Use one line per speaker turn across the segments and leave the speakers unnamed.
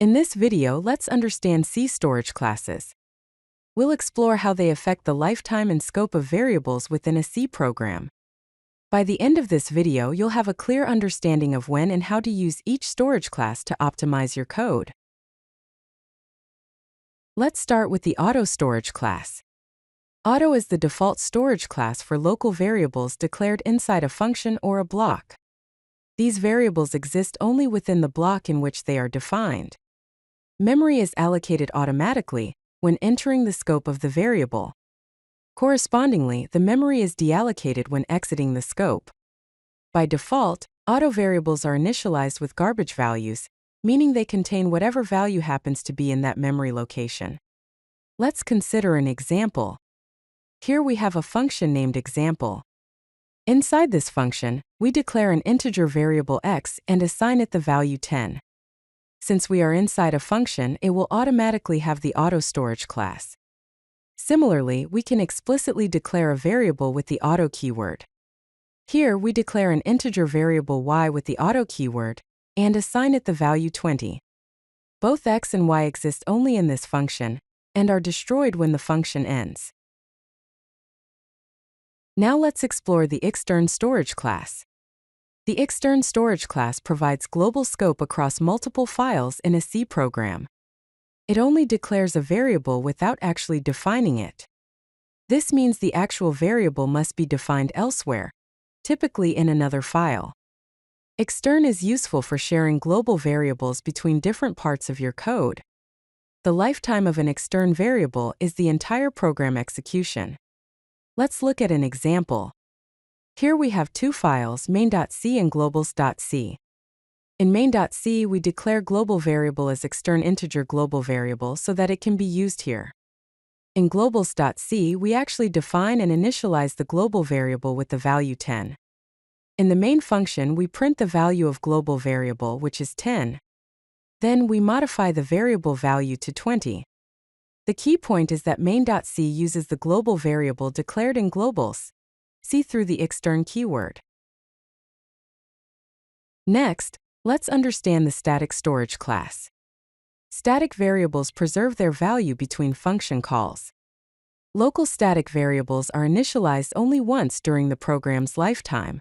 In this video, let's understand C storage classes. We'll explore how they affect the lifetime and scope of variables within a C program. By the end of this video, you'll have a clear understanding of when and how to use each storage class to optimize your code. Let's start with the auto storage class. Auto is the default storage class for local variables declared inside a function or a block. These variables exist only within the block in which they are defined. Memory is allocated automatically when entering the scope of the variable. Correspondingly, the memory is deallocated when exiting the scope. By default, auto variables are initialized with garbage values, meaning they contain whatever value happens to be in that memory location. Let's consider an example. Here we have a function named example. Inside this function, we declare an integer variable x and assign it the value 10. Since we are inside a function, it will automatically have the auto storage class. Similarly, we can explicitly declare a variable with the auto keyword. Here we declare an integer variable y with the auto keyword and assign it the value 20. Both x and y exist only in this function and are destroyed when the function ends. Now let's explore the extern storage class. The extern storage class provides global scope across multiple files in a C program. It only declares a variable without actually defining it. This means the actual variable must be defined elsewhere, typically in another file. Extern is useful for sharing global variables between different parts of your code. The lifetime of an extern variable is the entire program execution. Let's look at an example. Here we have two files, main.c and globals.c. In main.c, we declare global variable as extern integer global variable so that it can be used here. In globals.c, we actually define and initialize the global variable with the value 10. In the main function, we print the value of global variable, which is 10. Then we modify the variable value to 20. The key point is that main.c uses the global variable declared in globals. See through the extern keyword. Next, let's understand the static storage class. Static variables preserve their value between function calls. Local static variables are initialized only once during the program's lifetime.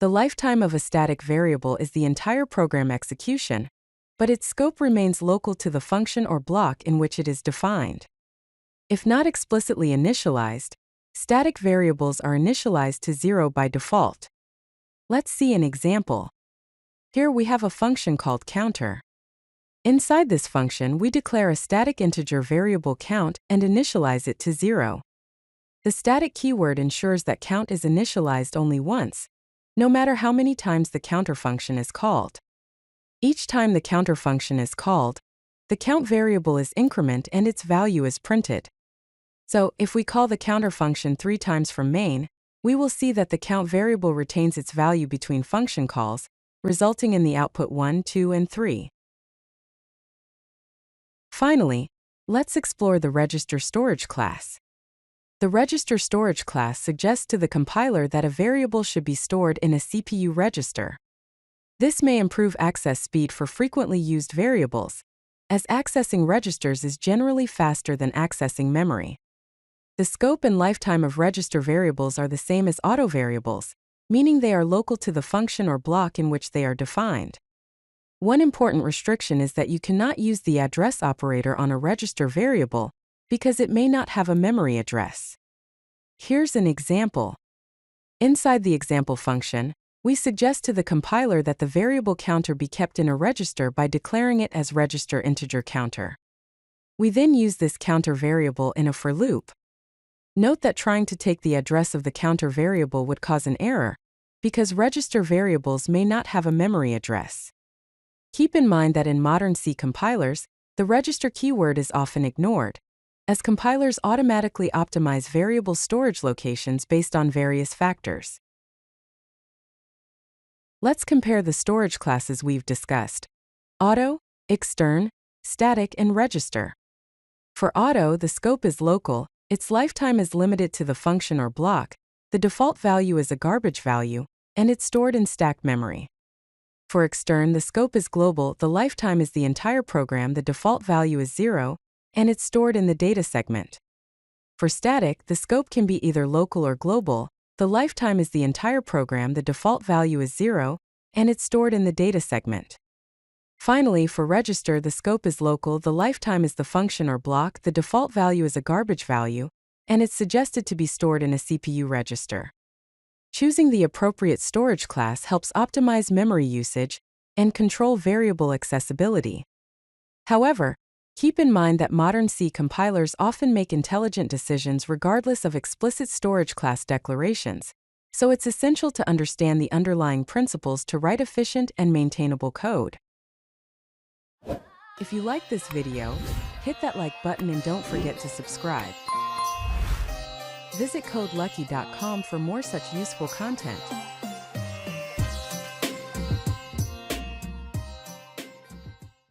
The lifetime of a static variable is the entire program execution, but its scope remains local to the function or block in which it is defined. If not explicitly initialized, static variables are initialized to 0 by default. Let's see an example. Here we have a function called counter. Inside this function, we declare a static integer variable count and initialize it to 0. The static keyword ensures that count is initialized only once, no matter how many times the counter function is called. Each time the counter function is called, the count variable is incremented and its value is printed. So, if we call the counter function 3 times from main, we will see that the count variable retains its value between function calls, resulting in the output 1, 2, and 3. Finally, let's explore the register storage class. The register storage class suggests to the compiler that a variable should be stored in a CPU register. This may improve access speed for frequently used variables, as accessing registers is generally faster than accessing memory. The scope and lifetime of register variables are the same as auto variables, meaning they are local to the function or block in which they are defined. One important restriction is that you cannot use the address operator on a register variable because it may not have a memory address. Here's an example. Inside the example function, we suggest to the compiler that the variable counter be kept in a register by declaring it as register integer counter. We then use this counter variable in a for loop. Note that trying to take the address of the counter variable would cause an error, because register variables may not have a memory address. Keep in mind that in modern C compilers, the register keyword is often ignored, as compilers automatically optimize variable storage locations based on various factors. Let's compare the storage classes we've discussed: auto, extern, static, and register. For auto, the scope is local, its lifetime is limited to the function or block, the default value is a garbage value, and it's stored in stacked memory. For extern, the scope is global, the lifetime is the entire program, the default value is 0, and it's stored in the data segment. For static, the scope can be either local or global, the lifetime is the entire program, the default value is 0, and it's stored in the data segment. Finally, for register, the scope is local, the lifetime is the function or block, the default value is a garbage value, and it's suggested to be stored in a CPU register. Choosing the appropriate storage class helps optimize memory usage and control variable accessibility. However, keep in mind that modern C compilers often make intelligent decisions regardless of explicit storage class declarations, so it's essential to understand the underlying principles to write efficient and maintainable code. If you like this video, hit that like button and don't forget to subscribe. Visit codelucky.com for more such useful content.